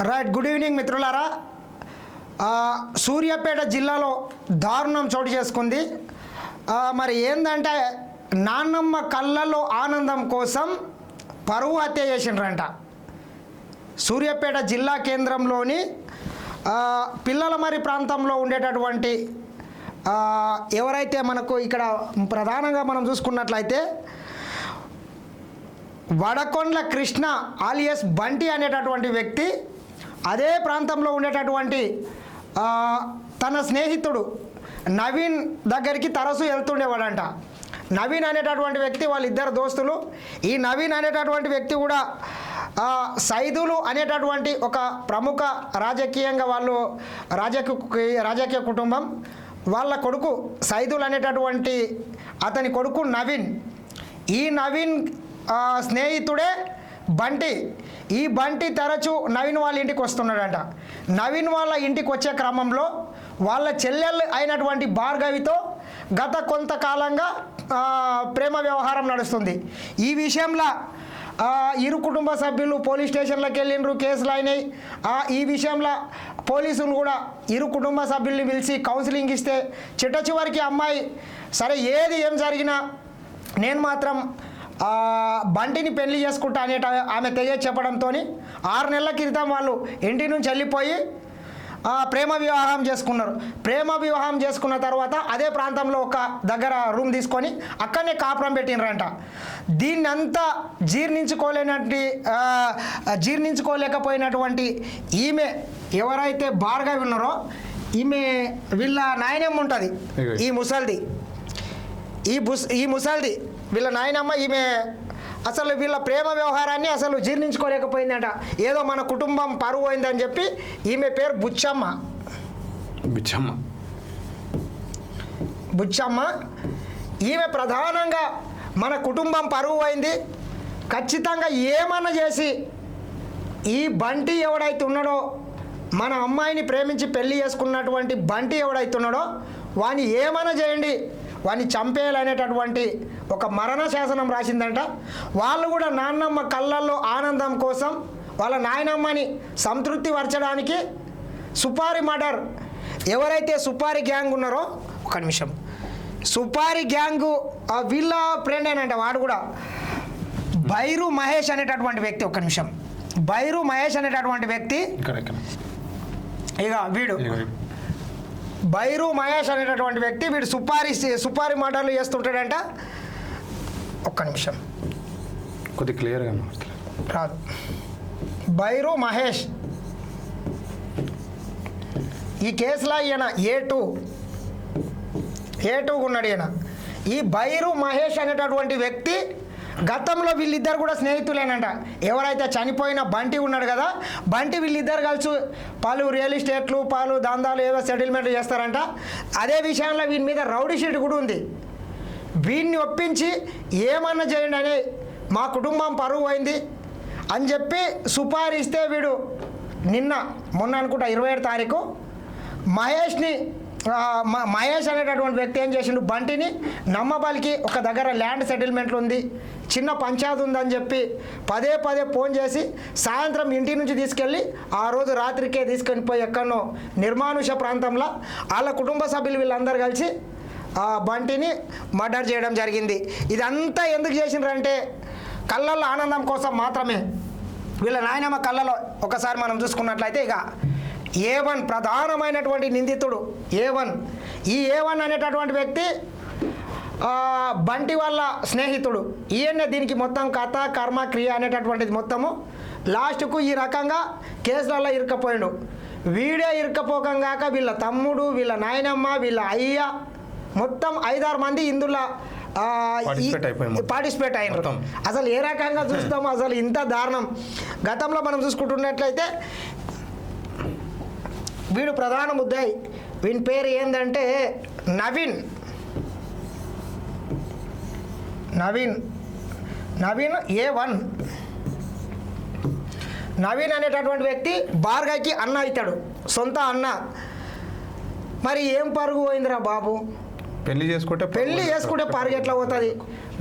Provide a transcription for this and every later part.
Right, good evening మిత్రులారా. సూర్యాపేట జిల్లాలో దారుణం చోటు చేసుకుంది. మరి ఏంటంటే నాన్నమ్మ కళ్ళల్లో ఆనందం కోసం పరువు హత్య చేసిండ్రంట. సూర్యాపేట జిల్లా కేంద్రంలోని పిల్లలమరి ప్రాంతంలో ఉండేటటువంటి ఎవరైతే మనకు ఇక్కడ ప్రధానంగా మనం చూసుకున్నట్లయితే వడకొండ్ల కృష్ణ ఆలియస్ బంటి అనేటటువంటి వ్యక్తి అదే ప్రాంతంలో ఉండేటటువంటి తన స్నేహితుడు నవీన్ దగ్గరికి తరచూ వెళ్తుండేవాడంట. నవీన్ అనేటటువంటి వ్యక్తి వాళ్ళిద్దరు దోస్తులు. ఈ నవీన్ అనేటటువంటి వ్యక్తి కూడా సైదులు అనేటటువంటి ఒక ప్రముఖ రాజకీయంగా వాళ్ళు రాజకీయ కుటుంబం. వాళ్ళ కొడుకు సైదులు అనేటటువంటి అతని కొడుకు నవీన్. ఈ నవీన్ స్నేహితుడే బంటి. ఈ బంటి తరచూ నవీన్ వాళ్ళ ఇంటికి వస్తున్నాడంట. నవీన్ వాళ్ళ ఇంటికి వచ్చే క్రమంలో వాళ్ళ చెల్లెలు అయినటువంటి భార్గవితో గత కొంతకాలంగా ప్రేమ వ్యవహారం నడుస్తుంది. ఈ విషయంలో ఇరు కుటుంబ సభ్యులు పోలీస్ స్టేషన్లకు వెళ్ళిండ్రు, కేసులు అయినాయి. ఈ విషయంలో పోలీసులు కూడా ఇరు కుటుంబ సభ్యుల్ని పిలిచి కౌన్సిలింగ్ ఇస్తే చివరికి అమ్మాయి సరే ఏది ఏం జరిగినా నేను మాత్రం బంటిని పెళ్లి చేసుకుంటా అనేట ఆమె తెగే చెప్పడంతో 6 నెలల క్రితం వాళ్ళు ఇంటి నుంచి వెళ్ళిపోయి ప్రేమ వివాహం చేసుకున్నారు. ప్రేమ వివాహం చేసుకున్న తర్వాత అదే ప్రాంతంలో ఒక దగ్గర రూమ్ తీసుకొని అక్కడనే కాపురం పెట్టినరంట. దీన్నంతా జీర్ణించుకోలేకపోయినటువంటి ఈమె ఎవరైతే భార్గవి ఉన్నారో ఈమె వీళ్ళ నాయనమ్మ ఉంటుంది, ఈ ముసల్ది వీళ్ళ నాయనమ్మ. ఈమె అసలు వీళ్ళ ప్రేమ వ్యవహారాన్ని అసలు జీర్ణించుకోలేకపోయిందంట. ఏదో మన కుటుంబం పరువు అయిందని చెప్పి ఈమె పేరు బుచ్చమ్మ. ఈమె ప్రధానంగా మన కుటుంబం పరువు అయింది, ఖచ్చితంగా ఏమన్నా చేసి ఈ బంటి ఎవడైతే ఉన్నాడో, మన అమ్మాయిని ప్రేమించి పెళ్లి చేసుకున్నటువంటి బంటి ఎవడైతే ఉన్నాడో వాని ఏమన్నా చేయండి, వాడిని చంపేయాలనేటటువంటి ఒక మరణ శాసనం రాసిందంట. వాళ్ళు కూడా నాన్నమ్మ కళ్ళల్లో ఆనందం కోసం వాళ్ళ నాయనమ్మని సంతృప్తి పరచడానికి సుపారి మర్డర్ ఎవరైతే సుపారి గ్యాంగ్ ఉన్నారో, ఒక నిమిషం, సుపారి గ్యాంగు వీళ్ళ ఫ్రెండ్ అయినంట వాడు కూడా బైరు మహేష్ అనేటటువంటి వ్యక్తి. ఒక్క నిమిషం, బైరు మహేష్ అనేటటువంటి వ్యక్తి ఇక వీడు బైరు మహేష్ అనేటటువంటి వ్యక్తి వీడు సుపారి మర్డర్లు చేస్తుంటాడంట. ఒక్క నిమిషం, కొద్ది క్లియర్గా రాదు. బైరు మహేష్ ఈ కేసులో ఈయన ఏ2 ఉన్నాడు. ఈయన ఈ బైరు మహేష్ అనేటటువంటి వ్యక్తి గతంలో వీళ్ళిద్దరు కూడా స్నేహితులేనంట. ఎవరైతే చనిపోయిన బంటి ఉన్నాడు కదా, బంటి వీళ్ళిద్దరు కలిసి పలు రియల్ ఎస్టేట్లు పలు దందాలు ఏవో సెటిల్మెంట్లు చేస్తారంట. అదే విషయంలో వీని మీద రౌడీ షీట్ కూడా ఉంది. వీడిని ఒప్పించి ఏమన్నా చేయండి అని మా కుటుంబం పరువు అయింది అని చెప్పి సుపారిస్తే వీడు మొన్న అనుకుంటా 27 తారీఖు మహేష్ అనేటటువంటి వ్యక్తి ఏం చేసిండు, బంటిని నమ్మబలికి ఒక దగ్గర ల్యాండ్ సెటిల్మెంట్లు ఉంది, చిన్న పంచాయతీ ఉందని చెప్పి పదే ఫోన్ చేసి సాయంత్రం ఇంటి నుంచి తీసుకెళ్ళి ఆ రోజు రాత్రికే తీసుకొని పోయి ఎక్కడనో నిర్మానుష ప్రాంతంలో వాళ్ళ కుటుంబ సభ్యులు వీళ్ళందరూ కలిసి ఆ బంటిని మర్డర్ చేయడం జరిగింది. ఇదంతా ఎందుకు చేసిండ్రంటే కళ్ళల్లో ఆనందం కోసం మాత్రమే. వీళ్ళ నాయనమ్మ కళ్ళలో ఒకసారి మనం చూసుకున్నట్లయితే ఇక A1 ప్రధానమైనటువంటి నిందితుడు A1. ఈ A1 అనేటటువంటి వ్యక్తి బంటి వాళ్ళ స్నేహితుడు. ఈయన్నే దీనికి మొత్తం కథ కర్మ క్రియ అనేటటువంటిది మొత్తము లాస్ట్కు ఈ రకంగా కేసులలో ఇరుక్కపోయాడు. వీడే ఇరుక్కపోకంగాక వీళ్ళ తమ్ముడు, వీళ్ళ నాయనమ్మ, వీళ్ళ అయ్య మొత్తం 5-6 మంది ఇందులో పార్టిసిపేట్ అయినారు. అసలు ఏ రకంగా చూస్తామో అసలు ఇంత దారుణం. గతంలో మనం చూసుకుంటున్నట్లయితే వీడు ప్రధాన ముద్దాయి. వీని పేరు ఏంటంటే నవీన్ A1. నవీన్ అనేటటువంటి వ్యక్తి భార్గవికి అన్న అవుతాడు, సొంత అన్న. మరి ఏం పరుగు పోయిందిరా బాబు, పెళ్లి చేసుకుంటే పరుగు ఎట్లా పోతుంది.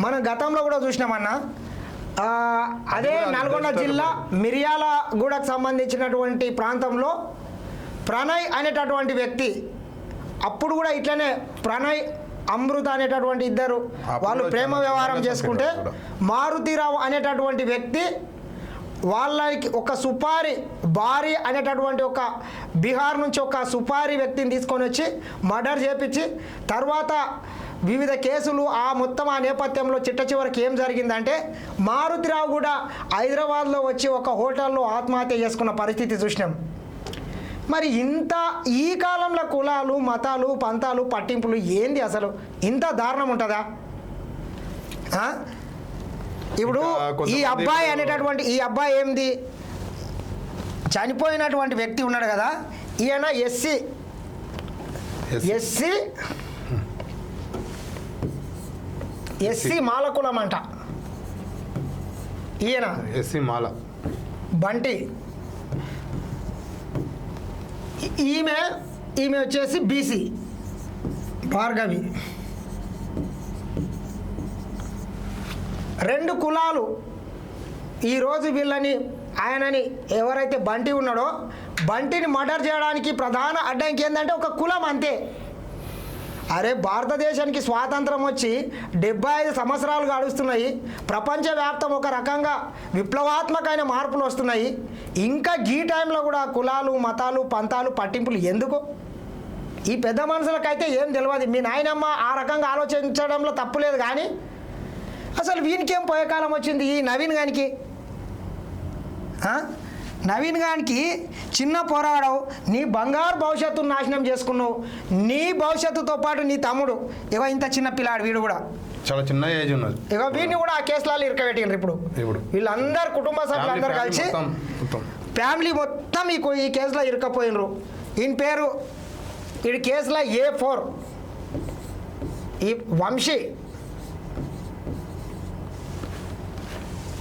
మనం గతంలో కూడా చూసినామన్నా అదే నల్గొండ జిల్లా మిర్యాలగూడకు సంబంధించినటువంటి ప్రాంతంలో ప్రణయ్ అనేటటువంటి వ్యక్తి అప్పుడు కూడా ఇట్లనే ప్రణయ్ అమృత అనేటటువంటి ఇద్దరు వాళ్ళు ప్రేమ వ్యవహారం చేసుకుంటే మారుతిరావు అనేటటువంటి వ్యక్తి వాళ్ళకి ఒక సుపారి భారీ అనేటటువంటి ఒక బీహార్ నుంచి ఒక సుపారి వ్యక్తిని తీసుకొని వచ్చి మర్డర్ చేపించి తర్వాత వివిధ కేసులు మొత్తం ఆ నేపథ్యంలో చిట్ట చివరికి ఏం జరిగిందంటే మారుతిరావు కూడా హైదరాబాద్లో వచ్చి ఒక హోటల్లో ఆత్మహత్య చేసుకున్న పరిస్థితి చూసినాం. మరి ఇంత ఈ కాలంలో కులాలు మతాలు పంతాలు పట్టింపులు ఏంది అసలు ఇంత దారుణం ఉంటుందా? ఇప్పుడు ఈ అబ్బాయి అనేటటువంటి ఈ అబ్బాయి ఏంది చనిపోయినటువంటి వ్యక్తి ఉన్నాడు కదా, ఈయన ఎస్సీ మాల కులం అంట. ఈయన ఎస్సీ మాల బంటి, ఈమె వచ్చేసి బీసీ భార్గవి. రెండు కులాలు ఈరోజు వీళ్ళని ఆయనని ఎవరైతే బంటి ఉన్నాడో బంటిని మర్డర్ చేయడానికి ప్రధాన అడ్డంకి ఏంటంటే ఒక కులం అంతే. అరే భారతదేశానికి స్వాతంత్రం వచ్చి 75 సంవత్సరాలు గడుస్తున్నాయి. ప్రపంచవ్యాప్తం ఒక రకంగా విప్లవాత్మకమైన మార్పులు వస్తున్నాయి. ఇంకా ఈ టైంలో కూడా కులాలు మతాలు పంతాలు పట్టింపులు ఎందుకు? ఈ పెద్ద మనుషులకైతే ఏం తెలియదు. మీ నాయనమ్మ ఆ రకంగా ఆలోచించడంలో తప్పులేదు, కానీ అసలు వీనికేం పోయే కాలం వచ్చింది ఈ నవీన్ గానికి? నవీన్ గానికి చిన్న పోరాడవు, నీ బంగారు భవిష్యత్తును నాశనం చేసుకున్నావు. నీ భవిష్యత్తుతో పాటు నీ తమ్ముడు ఇక ఇంత చిన్న పిల్లాడు, వీడు కూడా చాలా చిన్న ఏజ్ ఉన్నది. ఇక వీడిని కూడా ఆ కేసులలో ఇరకబెట్టిండ్రు. ఇప్పుడు వీళ్ళందరూ కుటుంబ సభ్యులందరూ కలిసి ఫ్యామిలీ మొత్తం ఈ కేసులో ఇరకపోయినరు. ఈయన పేరు ఈ కేసులో A4 ఈ వంశీ,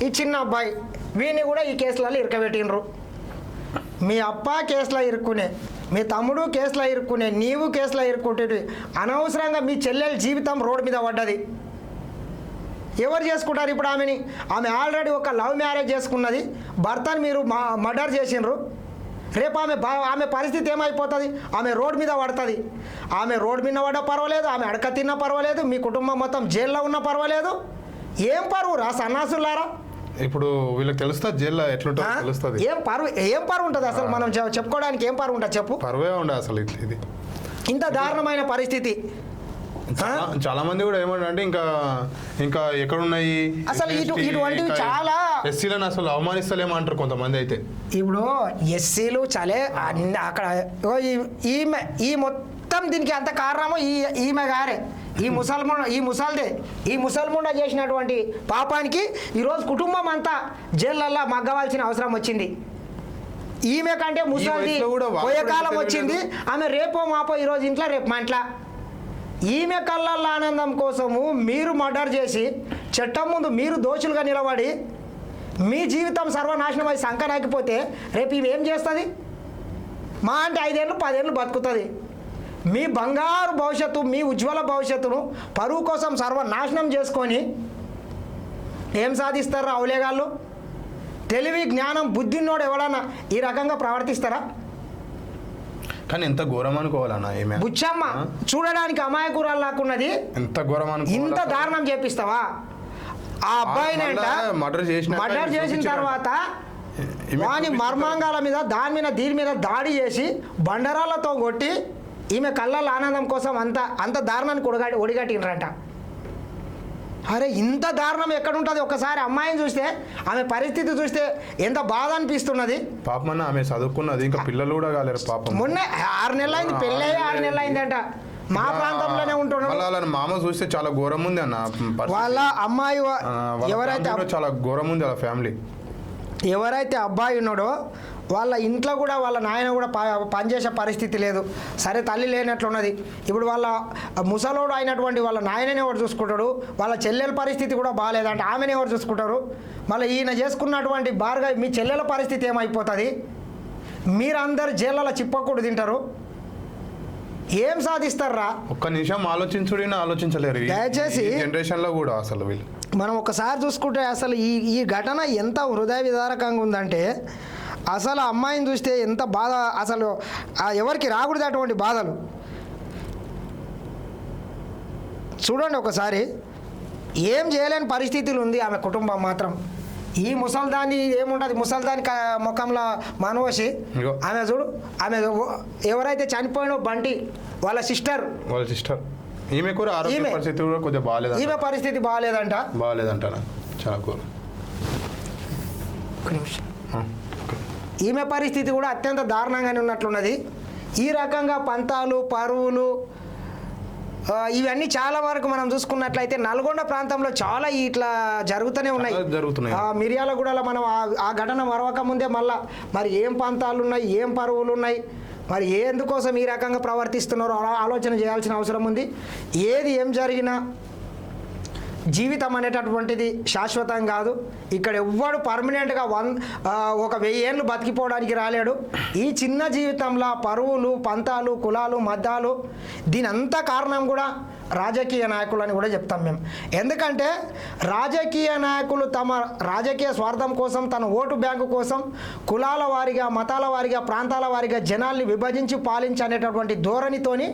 ఈ చిన్న అబ్బాయి, వీడిని కూడా ఈ కేసులలో ఇరకబెట్టినరు. మీ అప్ప కేసులో ఇరుక్కునే, మీ తమ్ముడు కేసులో ఇరుక్కునే, నీవు కేసులో ఇరుక్కుంటే అనవసరంగా మీ చెల్లెల జీవితం రోడ్డు మీద పడ్డది. ఎవరు చేసుకుంటారు ఇప్పుడు ఆమెని? ఆమె ఆల్రెడీ ఒక లవ్ మ్యారేజ్ చేసుకున్నది, భర్తను మీరు మర్డర్ చేసినారు. రేపు ఆమె పరిస్థితి ఏమైపోతుంది? ఆమె రోడ్డు మీద పడుతుంది. ఆమె రోడ్డు మీద పడ్డా పర్వాలేదు, ఆమె అడక తిన్నా పర్వాలేదు, మీ కుటుంబం మొత్తం జైల్లో ఉన్నా పర్వాలేదు. ఏం పరువు రా సన్నాసులారా? ఇప్పుడు వీళ్ళకి తెలుస్తుంది జైల్లో ఎట్లుంటుందో తెలుస్తుంది. ఏం పరువు ఉంటుంది అసలు? మనం చెప్పుకోవడానికి ఏం పరువు ఉంటుంది చెప్పు? పరువే ఉండదు అసలు. ఇది ఇంత దారుణమైన పరిస్థితి. చాలా మంది కూడా ఏమంటారంటే ఇంకా ఎక్కడున్నాయి అసలు ఇటువంటివి చాలా ఎస్సీలను అసలు అవమానిస్తలేమంటారు కొంతమంది. అయితే ఇప్పుడు ఎస్సీలు చలే అక్కడ ఈ మొత్తం దీనికి అంత కారణము ఈమె గారే, ఈ ముసల్ముండ చేసినటువంటి పాపానికి ఈరోజు కుటుంబం అంతా జైళ్ళల్లో మగ్గవలసిన అవసరం వచ్చింది. ఈమె కంటే ముసలిది పోయే కాలం వచ్చింది. ఆమె రేపో మాపో ఈరోజు ఇంట్లో రేపు మా ఇంట్లో. ఈమె కళ్ళల్లో ఆనందం కోసము మీరు మర్డర్ చేసి చట్టం ముందు మీరు దోషులుగా నిలబడి మీ జీవితం సర్వనాశనం అయి సంకనాకిపోతే రేపు ఈమె ఏం చేస్తుంది? మా అంటే 5 ఏళ్ళు 10 ఏళ్ళు బతుకుతుంది. మీ బంగారు భవిష్యత్తు, మీ ఉజ్వల భవిష్యత్తును పరువు కోసం సర్వనాశనం చేసుకొని ఏం సాధిస్తారా అవులేగాళ్ళు? తెలివి జ్ఞానం బుద్ధిన్నోడు ఎవడన్నా ఈ రకంగా ప్రవర్తిస్తారా? కానీ ఎంత ఘోరం అనుకోవాలన్నా ఏమే బుచ్చమ్మ చూడడానికి అమాయకురాలు లాక్కున్నది, ఎంత ఘోరం, ఇంత దారుణం చేపిస్తావా? ఆ అబ్బాయిని మర్డర్ చేసిన తర్వాత వాని మర్మాంగాల మీద దీని మీద దాడి చేసి బండరాలతో కొట్టి ఈమె కళ్ళల్లో ఆనందం కోసం అంత దారుణానికి ఒడిగట్టినరంట. అరే ఇంత దారుణం ఎక్కడుంటుంది? ఒక్కసారి అమ్మాయిని చూస్తే, ఆమె పరిస్థితి చూస్తే ఎంత బాధ అనిపిస్తున్నది. పాపమన్న ఆమె చదువుకున్నది, ఇంకా పిల్లలు కూడా కాలేరు పాపం. మొన్నే 6 నెలలు అయింది, పెళ్ళి 6 నెలలు అయిందంట. మా ప్రాంతంలోనే ఉంటున్నాడు. మామ చూస్తే చాలా ఘోరం ఉంది అన్న. వాళ్ళ అమ్మాయి ఎవరైతే చాలా ఘోరం ఉంది వాళ్ళ ఫ్యామిలీ. ఎవరైతే అబ్బాయి ఉన్నాడో వాళ్ళ ఇంట్లో కూడా వాళ్ళ నాయన కూడా పనిచేసే పరిస్థితి లేదు. సరే తల్లి లేనట్లున్నది. ఇప్పుడు వాళ్ళ ముసలోడు అయినటువంటి వాళ్ళ నాయనని ఎవరు చూసుకుంటాడు? వాళ్ళ చెల్లెల పరిస్థితి కూడా బాగాలేదంటే ఆమెను ఎవరు చూసుకుంటారు? మళ్ళీ ఈయన చేసుకున్నటువంటి భార్గవి మీ చెల్లెల పరిస్థితి ఏమైపోతుంది? మీరందరు జైళ్ళలో చిప్పకూడు తింటారు. ఏం సాధిస్తారా? ఒక్క నిమిషం ఆలోచించుడినా ఆలోచించలేరు దయచేసి జనరేషన్లో కూడా. అసలు వీళ్ళు మనం ఒకసారి చూసుకుంటే అసలు ఈ ఘటన ఎంత హృదయ విదారకంగా ఉందంటే అసలు అమ్మాయిని చూస్తే ఎంత బాధ, అసలు ఎవరికి రాకూడదు అటువంటి బాధలు. చూడండి ఒకసారి, ఏం చేయలేని పరిస్థితులు ఉంది ఆమె కుటుంబం మాత్రం. ఈ ముసల్దాన్ని ఏముంటుంది, ముసల్దాని ముఖంలో మనవసి ఆమె చూడు, ఆమె ఎవరైతే చనిపోయినో బంటి వాళ్ళ సిస్టర్ ఈమె కూడా ఆరోగ్య పరిస్థితి కూడా కొద్దిగా బాగాలేదు. ఈమె పరిస్థితి బాగాలేదంట చాలా కూర. ఈమె పరిస్థితి కూడా అత్యంత దారుణంగానే ఉన్నట్లున్నది. ఈ రకంగా పంతాలు పరువులు ఇవన్నీ చాలా వరకు మనం చూసుకున్నట్లయితే నల్గొండ ప్రాంతంలో చాలా ఇట్లా జరుగుతూనే ఉన్నాయి. మిర్యాలగూడలో మనం ఆ ఘటన మరొక ముందే మళ్ళా మరి ఏం పంతాలు ఉన్నాయి, ఏం పరువులు ఉన్నాయి, మరి ఎందుకోసం ఈ రకంగా ప్రవర్తిస్తున్నారో ఆలోచన చేయాల్సిన అవసరం ఉంది. ఏం జరిగినా జీవితం అనేటటువంటిది శాశ్వతం కాదు. ఇక్కడ ఎవ్వడు పర్మనెంట్గా 1000 ఏళ్ళు బతికిపోవడానికి రాలేడు. ఈ చిన్న జీవితంలో పరువులు పంతాలు కులాలు మద్దాలు దీని అంతా కారణం కూడా రాజకీయ నాయకులు అని కూడా చెప్తాం మేము. ఎందుకంటే రాజకీయ నాయకులు తమ రాజకీయ స్వార్థం కోసం, తన ఓటు బ్యాంకు కోసం కులాల వారిగా మతాల వారిగా ప్రాంతాల వారిగా జనాల్ని విభజించి పాలించనేటటువంటి ధోరణితోని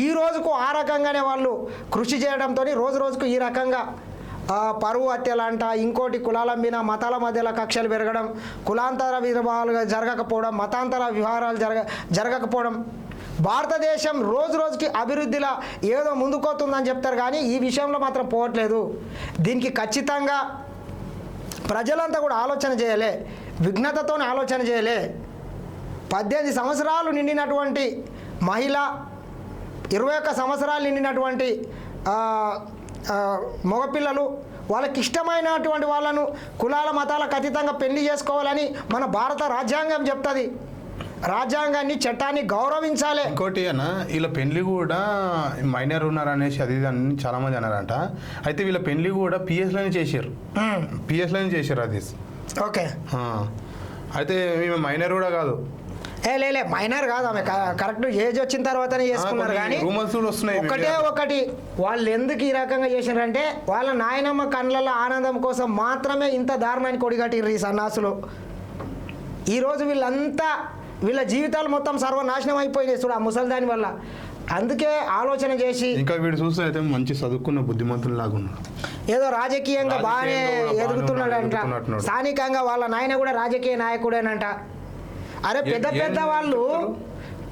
ఈ రోజుకు ఆ రకంగానే వాళ్ళు కృషి చేయడంతో రోజు రోజుకు ఈ రకంగా పరువు హత్యలంట, ఇంకోటి కులాల మీద మతాల మధ్యలో కక్షలు పెరగడం, కులాంతర వివాహాలు జరగకపోవడం, మతాంతర వివాహాలు జరగకపోవడం. భారతదేశం రోజు రోజుకి అభివృద్ధిలో ఏదో ముందుకోతుందని చెప్తారు కానీ ఈ విషయంలో మాత్రం పోవట్లేదు. దీనికి ఖచ్చితంగా ప్రజలంతా కూడా ఆలోచన చేయలే, విఘ్నతతో ఆలోచన చేయలే. 18 సంవత్సరాలు నిండినటువంటి మహిళ, 21 సంవత్సరాలు నిండినటువంటి మగపిల్లలు వాళ్ళకి ఇష్టమైనటువంటి వాళ్ళను కులాల మతాలకు అతీతంగా పెళ్లి చేసుకోవాలని మన భారత రాజ్యాంగం చెప్తుంది. రాజ్యాంగాన్ని చట్టాన్ని గౌరవించాలి. ఇంకోటి అన్న, వీళ్ళ పెళ్లి కూడా మైనర్ ఉన్నారు అనేసి అది అని చాలా మంది అన్నారంట. అయితే వీళ్ళ పెళ్లి కూడా పిఎస్లోనే చేశారు అది. ఓకే, అయితే మేము మైనర్ కూడా కాదు. లే మైనర్ కాదు, ఆమె కరెక్ట్ ఏజ్ వచ్చిన తర్వాతనే చేసుకున్నారు. కానీ ఒకటి వాళ్ళు ఎందుకు ఈ రకంగా చేశారంటే వాళ్ళ నాయనమ్మ కళ్ళల్లో ఆనందం కోసం మాత్రమే ఇంత దారుణానికి ఒడిగట్టిర్రు ఈ సన్నాసులు. ఈరోజు వీళ్ళ జీవితాలు మొత్తం సర్వనాశనం అయిపోయినాయి చూడు ఆ ముసల్దాని వల్ల. అందుకే ఆలోచన చేసి ఇంకా వీడు చూస్తే అయితే మంచి చదువుకున్న బుద్ధిమంతులు లాగా ఉన్నాడు, ఏదో రాజకీయంగా బాగానే ఎదుగుతున్నాడంట. స్థానికంగా వాళ్ళ నాయన కూడా రాజకీయ నాయకుడేనంట. అరే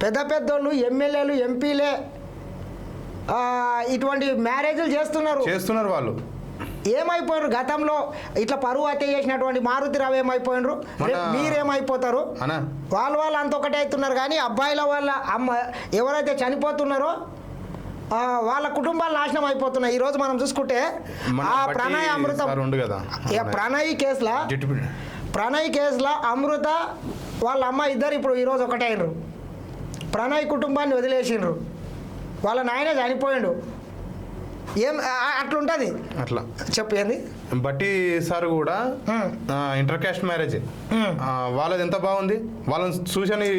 పెద్ద పెద్దోళ్ళు ఎమ్మెల్యేలు ఎంపీలే ఇటువంటి మ్యారేజ్లు చేస్తున్నారు. వాళ్ళు ఏమైపోయారు గతంలో ఇట్లా పరువు హత్య చేసినటువంటి మారుతిరావు ఏమైపోయినరు, మీరేమైపోతారు? వాళ్ళు అంత ఒకటే అవుతున్నారు. కానీ అబ్బాయిల వాళ్ళ ఎవరైతే చనిపోతున్నారో వాళ్ళ కుటుంబాలు నాశనం అయిపోతున్నాయి. ఈరోజు మనం చూసుకుంటే ఆ ప్రణయ్ అమృత ప్రణయ్ కేసులో అమృత వాళ్ళ అమ్మ ఇద్దరు ఇప్పుడు ఈరోజు ఒకటే అయినరు. ప్రణయ్ కుటుంబాన్ని వదిలేసిండ్రు, వాళ్ళ నాయన చనిపోయిండు. అట్లుంటది. అట్లా చెప్పేది బట్టి సార్ కూడా ఇంటర్ కాస్ట్ మ్యారేజ్ వాళ్ళది ఎంత బాగుంది. వాళ్ళని చూసని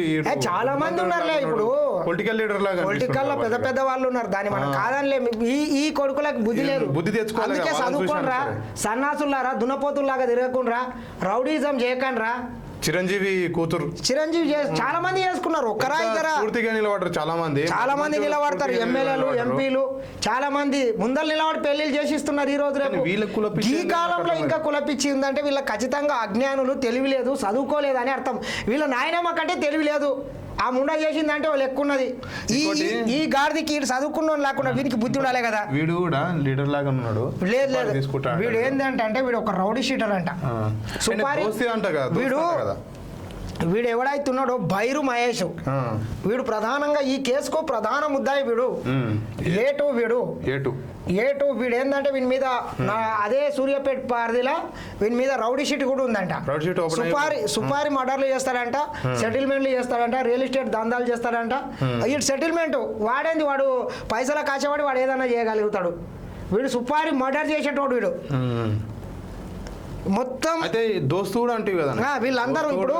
చాలా మంది ఉన్నారులే ఇప్పుడు పొలిటికల్ లీడర్ లాగా, పొలిటికల్ లో పెద్ద వాళ్ళు ఉన్నారు. దాన్ని మనం కాదనిలే. ఈ కొడుకులకు బుద్ధి లేదు, బుద్ధి తెచ్చుకోవాలి. అందుకే చదువుకోనరా, సన్నాసులారా, దున్నపోతుల్లాగా తిరగకుండా రైడీజం చేయకండ్రా. చిరంజీవి కూతురు చాలా మంది చేసుకున్నారు. ఒక్కరా ఇద్దరా పూర్తిగా నిలబడరు. చాలా మంది నిలబడతారు. ఎమ్మెల్యేలు ఎంపీలు చాలా మంది ముందర నిలబడి పెళ్లిళ్ళు చేసిస్తున్నారు. ఈ రోజు రేపు ఈ కాలంలో ఇంకా కులపిచ్చి ఉందంటే వీళ్ళకి ఖచ్చితంగా అజ్ఞానులు, తెలివి లేదు, చదువుకోలేదు అని అర్థం. వీళ్ళ నాయనమ్మ కంటే తెలివి లేదు. ఆ ముండా చేసిందంటే వాళ్ళు ఎక్కున్నది. ఈ గాడికి చదువుకున్న లేకుండా వీరికి బుద్ధి ఉండాలి కదా. వీడు కూడా లీడర్ లాగా ఉన్నాడు. లేదు వీడు ఏంటంటే వీడు ఒక రౌడీ షీటర్ అంట. సుపారీ వీడు ఎవడైతున్నాడో బైరు మహేష్, వీడు ప్రధానంగా ఈ కేసుకు ప్రధాన ముద్దాయి. వీడు ఏటు వీడు ఏంటంటే వీని మీద అదే సూర్యాపేట పరిధిలో వీని మీద రౌడీ షీట్ కూడా ఉందంట. సుపారీ మర్డర్లు చేస్తాడంట, సెటిల్మెంట్లు చేస్తాడంట, రియల్ ఎస్టేట్ దందాలు చేస్తాడంట. ఇటు సెటిల్మెంట్ వాడేంది, వాడు పైసల కాచేవాడు, వాడు ఏదైనా చేయగలుగుతాడు. వీడు సుపారీ మర్డర్ చేసేటోడు వీడు మొత్తం. అయితే దోస్తు కూడా అంటే కదా వీళ్ళందరూ ఇప్పుడు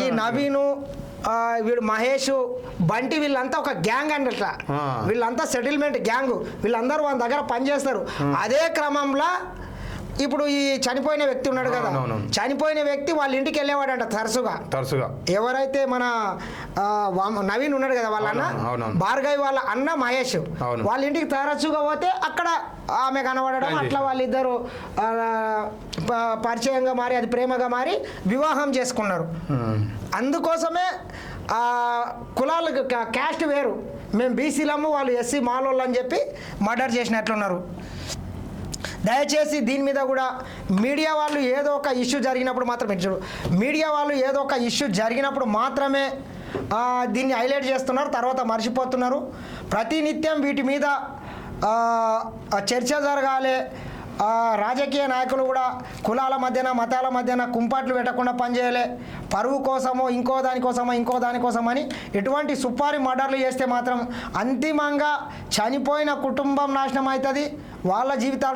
ఈ నవీను, వీడు మహేష్, బంటి వీళ్ళంతా ఒక గ్యాంగ్ అంట. వీళ్ళంతా సెటిల్మెంట్ గ్యాంగ్. వీళ్ళందరూ వాళ్ళ దగ్గర పనిచేస్తారు. అదే క్రమంలో ఇప్పుడు ఈ చనిపోయిన వ్యక్తి ఉన్నాడు కదా, అవునవును. చనిపోయిన వ్యక్తి వాళ్ళ ఇంటికి వెళ్ళేవాడంట తరచుగా. ఎవరైతే మన నవీన్ ఉన్నాడు కదా వాళ్ళ అన్న, అవునవును. భార్గవి వాళ్ళ అన్న మహేష్, అవును. వాళ్ళ ఇంటికి తరచుగా పోతే అక్కడ ఆమె కనబడడం, అట్లా వాళ్ళిద్దరు పరిచయంగా మారి అది ప్రేమగా మారి వివాహం చేసుకున్నారు. అందుకోసమే కులాలు క్యాస్ట్ వేరు, మేము బీసీలము వాళ్ళు ఎస్సీ మాలోళ్ళు అని చెప్పి మర్డర్ చేసినట్లున్నారు. దయచేసి దీని మీద కూడా మీడియా వాళ్ళు ఏదో ఒక ఇష్యూ జరిగినప్పుడు మాత్రమే మీడియా వాళ్ళు ఏదో ఒక ఇష్యూ జరిగినప్పుడు మాత్రమే దీన్ని హైలైట్ చేస్తున్నారు, తర్వాత మర్చిపోతున్నారు. ప్రతినిత్యం వీటి మీద చర్చ జరగాలి. రాజకీయ నాయకులు కూడా కులాల మధ్యన మతాల మధ్యన కుంపాట్లు పెట్టకుండా పనిచేయాలి. పరువు కోసమో ఇంకో దానికోసమని ఎటువంటి సుపారీ మర్డర్లు చేస్తే మాత్రం అంతిమంగా చనిపోయిన కుటుంబం నాశనం అవుతుంది, వాళ్ళ జీవితాలు